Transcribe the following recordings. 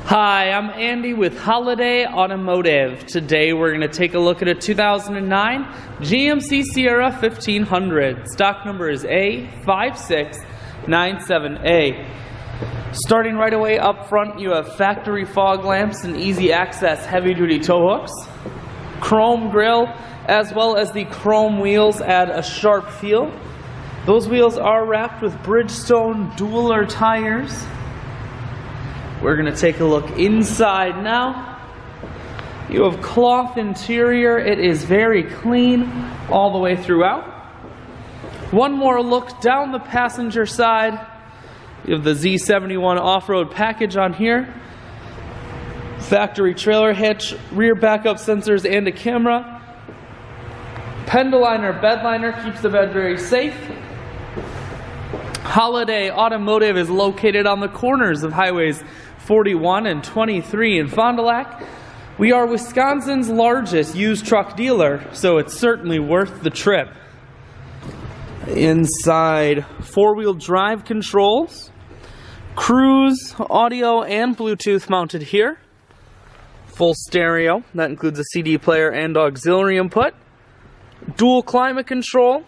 Hi, I'm Andy with Holiday Automotive. Today we're going to take a look at a 2009 GMC Sierra 1500. Stock number is A5697A. Starting right away up front, you have factory fog lamps and easy access heavy-duty tow hooks. Chrome grille as well as the chrome wheels add a sharp feel. Those wheels are wrapped with Bridgestone dueler tires. We're going to take a look inside now. You have cloth interior. It is very clean all the way throughout. One more look down the passenger side. You have the Z71 off-road package on here. Factory trailer hitch, rear backup sensors and a camera. Pendoliner bed liner keeps the bed very safe. Holiday Automotive is located on the corners of highways 41 and 23 in Fond du Lac. We are Wisconsin's largest used truck dealer, so it's certainly worth the trip. Inside, four-wheel drive controls, cruise, audio, and Bluetooth mounted here. Full stereo, that includes a CD player and auxiliary input. Dual climate control.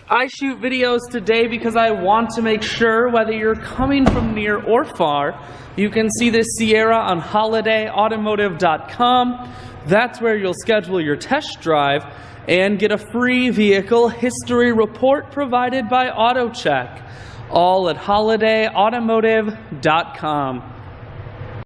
I shoot videos today because I want to make sure whether you're coming from near or far, you can see this Sierra on holidayautomotive.com. That's where you'll schedule your test drive and get a free vehicle history report provided by AutoCheck. All at holidayautomotive.com.